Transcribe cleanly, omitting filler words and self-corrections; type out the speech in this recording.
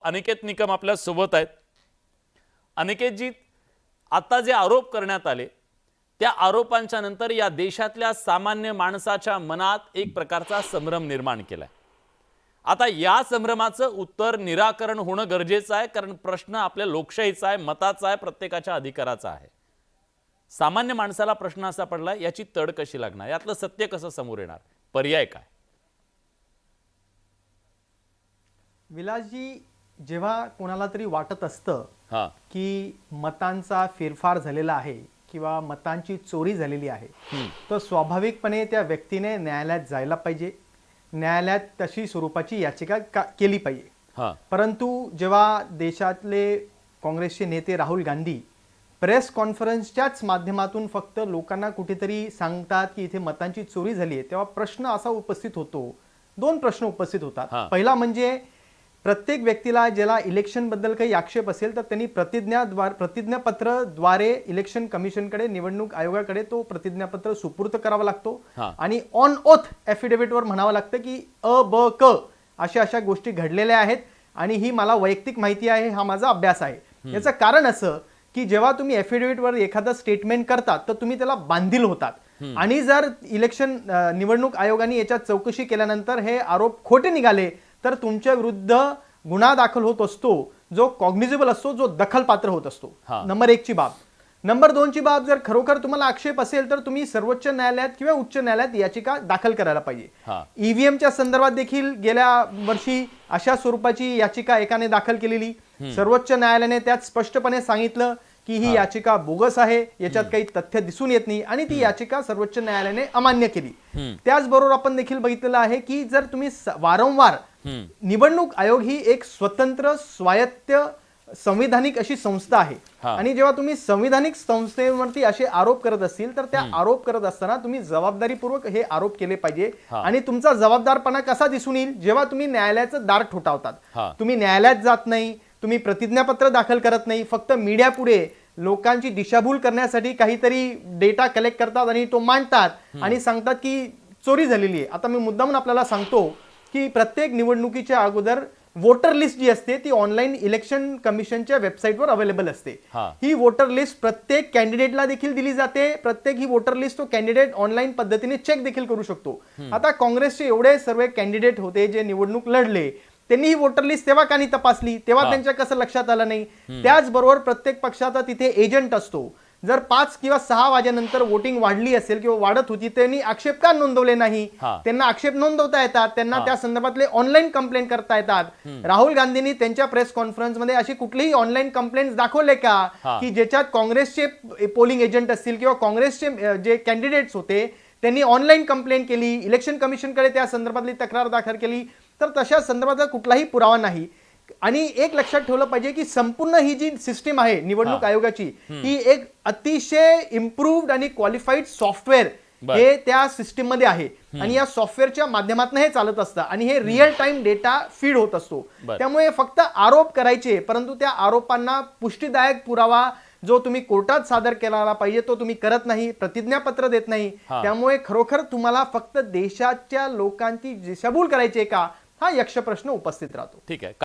अनिकेत निकम आपल्या सोबत आहेत। अनिकेतजी, आता जे आरोप करण्यात आले त्या आरोपांच्या नंतर या देशातल्या सामान्य माणसाच्या मनात एक प्रकारचा संभ्रम निर्माण केलाय। आता या संभ्रमाचं उत्तर निराकरण होणं गरजेचं आहे, कारण प्रश्न आपल्या लोकशाहीचा आहे, मताचा आहे, प्रत्येकाच्या अधिकाराचा आहे। सामान्य माणसाला प्रश्न असा पडला, याची तड कशी लागणार, यातलं सत्य कसं समोर येणार, पर्याय काय? विलासजी, जेव्हा कोणाला तरी वाटत असतं हां की मतांचा फेरफार झालेला आहे किंवा मतांची चोरी झालेली आहे, तर स्वाभाविकपणे त्या व्यक्तीने न्यायालयात जायला पाहिजे, न्यायालयात तशी स्वरूपाची याचिका केली पाहिजे। हां परंतु जेव्हा देशातले काँग्रेसचे नेते राहुल गांधी प्रेस कॉन्फरन्सच्याच माध्यमातून फक्त लोकांना कुठेतरी सांगतात की इथे मतांची चोरी झाली आहे, तेव्हा प्रश्न असा उपस्थित होतो, दोन प्रश्न उपस्थित होतात। पहिला म्हणजे प्रत्येक व्यक्तीला ज्याला इलेक्शन बद्दल काही आक्षेप असेल तर त्यांनी प्रतिज्ञापत्राद्वारे इलेक्शन कमिशनकडे, निवडणूक आयोगाकडे तो प्रतिज्ञापत्र सुपूर्द करावा लागतो आणि ऑन ओथ एफिडेव्हिट वर म्हणावं लागतं की अ ब क अशा अशा गोष्टी घडलेल्या आहेत आणि ही मला वैयक्तिक माहिती आहे, हा माझा अभ्यास आहे। याचं कारण असं की जेव्हा तुम्ही एफिडेव्हिट वर एखादा स्टेटमेंट करतात तर तुम्ही त्याला बांधील होतात आणि जर इलेक्शन निवडणूक आयोगाने याच्यात चौकशी केल्यानंतर हे आरोप खोटे निघाले तर तुमच्या विरुद्ध गुन्हा दाखल होत असतो, जो कॉग्निझेबल असतो, जो दखलपात्र होत असतो। नंबर 1 ची बाब। नंबर 2 ची बाब, जर खरोखर तुम्हाला आक्षेप असेल तर तुम्ही सर्वोच्च न्यायालयात किंवा उच्च न्यायालयात याचिका दाखल करायला पाहिजे। ईव्हीएमच्या संदर्भात देखील गेल्या वर्षी अशा स्वरूपाची याचिका एकाने दाखल केलेली, सर्वोच्च न्यायालयाने त्यात स्पष्टपणे सांगितलं की ही याचिका बोगस आहे, याच्यात काही तथ्य दिसून येत नाही आणि ती याचिका सर्वोच्च न्यायालयाने अमान्य केली। त्याचबरोबर आपण देखील बघितलेलं आहे की जर तुम्ही वारंवार, निवडणूक आयोग ही एक स्वतंत्र स्वायत्त संविधानिक अशी संस्था आहे आणि जेव्हा तुम्ही संविधानिक संस्थेवरती असे आरोप करत असतील तर त्या आरोप करत असताना तुम्ही जबाबदारीपूर्वक हे आरोप केले पाहिजे आणि तुमचा जबाबदारपणा कसा दिसून येईल, जेव्हा तुम्ही न्यायालयाचं दार ठोठावतात, तुम्ही न्यायालयात जात नाही, तुम्ही प्रतिज्ञापत्र दाखल करत नाही, फक्त मीडिया पुढे लोकांची दिशाभूल करण्यासाठी काहीतरी डेटा कलेक्ट करतात आणि तो मांडतात आणि सांगतात की चोरी झालेली आहे। आता मी मुद्दामून आपल्याला सांगतो की प्रत्येक निवडणुकीच्या अगोदर वोटर लिस्ट जी असते ती ऑनलाईन इलेक्शन कमिशनच्या वेबसाईटवर अवेलेबल असते। ही वोटर लिस्ट प्रत्येक कॅन्डिडेटला देखील दिली जाते, प्रत्येक ही वोटर लिस्ट तो कॅन्डिडेट ऑनलाईन पद्धतीने चेक देखील करू शकतो। आता काँग्रेसचे एवढे सर्व कॅन्डिडेट होते जे निवडणूक लढले, त्यांनी ही वोटर लिस्ट तेव्हा का नाही तपासली, तेव्हा त्यांच्या कसं लक्षात आलं नाही? त्याचबरोबर प्रत्येक पक्षाचा तिथे एजंट असतो, जर 5 किंवा 6 वाजेनंतर वोटिंग वाढली असेल किंवा वाढत होती, त्यांनी आक्षेप का नोंदवले नाही? त्यांना आक्षेप नोंदवता येतात, त्यांना त्या संदर्भातले ऑनलाईन कंप्लेंट करता येतात। राहुल गांधींनी त्यांच्या प्रेस कॉन्फरन्समध्ये अशी कुठलीही ऑनलाईन कंप्लेंट दाखवले का की ज्याच्यात काँग्रेसचे पोलिंग एजंट असतील किंवा काँग्रेसचे जे कॅन्डिडेट्स होते त्यांनी ऑनलाईन कंप्लेंट केली, इलेक्शन कमिशनकडे त्या संदर्भातली तक्रार दाखल केली? तर तशा संदर्भाचा कुठलाही पुरावा नाही। आणि एक लक्षात ठेवलं पाहिजे की संपूर्ण ही जी सिस्टीम आहे निवडणूक आयोगाची, ही एक अतिशय इम्प्रूव्ड आणि क्वालिफाईड सॉफ्टवेअर हे त्या सिस्टीम मध्ये आहे आणि या सॉफ्टवेअरच्या माध्यमातून हे चालत असतं आणि हे रिअल टाइम डेटा फीड होत असतो। त्यामुळे फक्त आरोप करायचे, परंतु त्या आरोपांना पुष्टीदायक पुरावा जो तुम्ही कोर्टात सादर केला पाहिजे तो तुम्ही करत नाही, प्रतिज्ञापत्र देत नाही। त्यामुळे खरोखर तुम्हाला फक्त देशाच्या लोकांची दिशाभूल करायची आहे का, हा यक्ष प्रश्न उपस्थित राहतो। ठीक आहे।